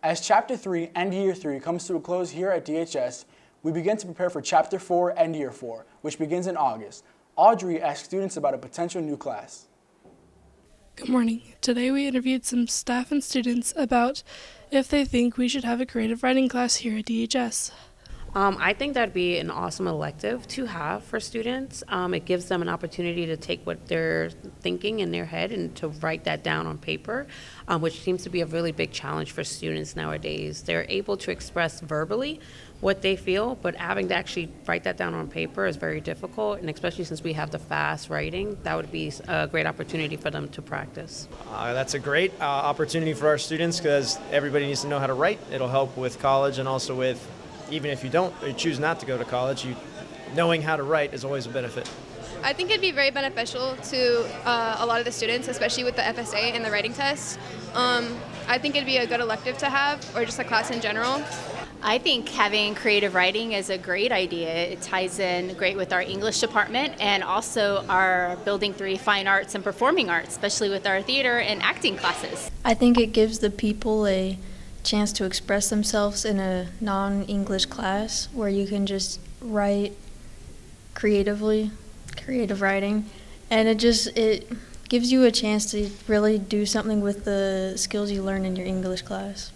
As Chapter 3, End Year 3, comes to a close here at DHS, we begin to prepare for Chapter 4, End Year 4, which begins in August. Audrey asked students about a potential new class. Good morning. Today we interviewed some staff and students about if they think we should have a creative writing class here at DHS. I think that'd be an awesome elective to have for students. It gives them an opportunity to take what they're thinking in their head and to write that down on paper, which seems to be a really big challenge for students nowadays. They're able to express verbally what they feel, but having to actually write that down on paper is very difficult, and especially since we have the fast writing, that would be a great opportunity for them to practice. That's a great opportunity for our students because everybody needs to know how to write. It'll help with college and also with even if you choose not to go to college, knowing how to write is always a benefit. I think it'd be very beneficial to a lot of the students, especially with the FSA and the writing test. I think it'd be a good elective to have, or just a class in general. I think having creative writing is a great idea. It ties in great with our English department and also our Building 3 Fine Arts and Performing Arts, especially with our theater and acting classes. I think it gives the people a chance to express themselves in a non-English class where you can just write creatively, creative writing, and it gives you a chance to really do something with the skills you learn in your English class.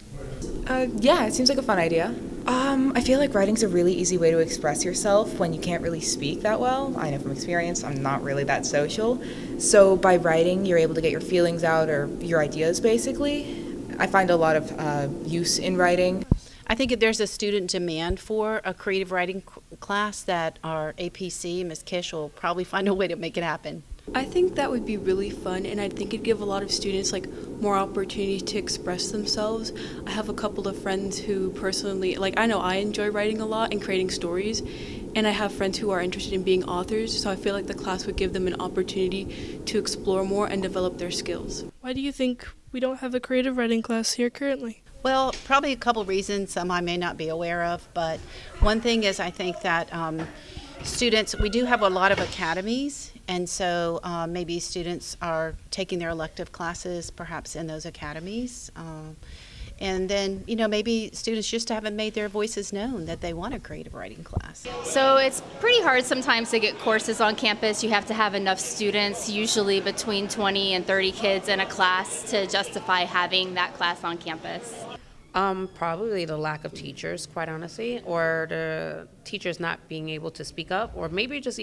Yeah, it seems like a fun idea. I feel like writing's a really easy way to express yourself when you can't really speak that well. I know from experience, I'm not really that social. So by writing, you're able to get your feelings out or your ideas, basically. I find a lot of use in writing. I think if there's a student demand for a creative writing class, that our APC, Ms. Kish, will probably find a way to make it happen. I think that would be really fun, and I think it'd give a lot of students more opportunity to express themselves. I have a couple of friends who personally, I know I enjoy writing a lot and creating stories, and I have friends who are interested in being authors, so I feel like the class would give them an opportunity to explore more and develop their skills. Why do you think we don't have a creative writing class here currently? Well, probably a couple reasons, some I may not be aware of, but one thing is I think that students, we do have a lot of academies, and so maybe students are taking their elective classes perhaps in those academies. And then, maybe students just haven't made their voices known that they want a creative writing class. So it's pretty hard sometimes to get courses on campus. You have to have enough students, usually between 20 and 30 kids in a class, to justify having that class on campus. Probably the lack of teachers, quite honestly, or the teachers not being able to speak up, or maybe just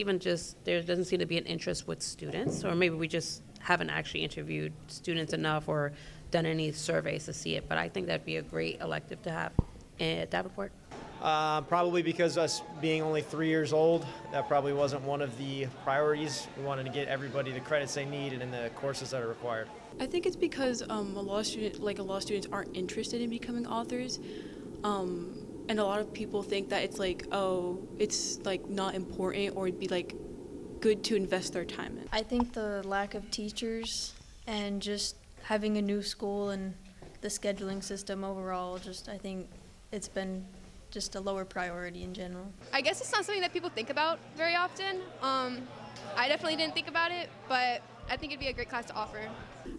there doesn't seem to be an interest with students, or maybe we just haven't actually interviewed students enough or done any surveys to see it. But I think that'd be a great elective to have at Davenport. Probably because us being only 3 years old, that probably wasn't one of the priorities. We wanted to get everybody the credits they need and in the courses that are required. I think it's because a lot of students aren't interested in becoming authors, and a lot of people think that it's it's not important, or it'd be good to invest their time in. I think the lack of teachers and just having a new school and the scheduling system overall, I think it's been just a lower priority in general. I guess it's not something that people think about very often. I definitely didn't think about it, but I think it'd be a great class to offer.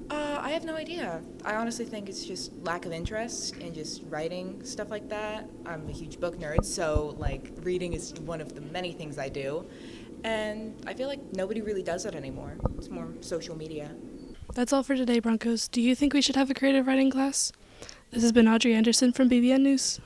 I have no idea. I honestly think it's just lack of interest in just writing stuff like that. I'm a huge book nerd, so reading is one of the many things I do. And I feel like nobody really does that anymore. It's more social media. That's all for today, Broncos. Do you think we should have a creative writing class? This has been Audrey Anderson from BBN News.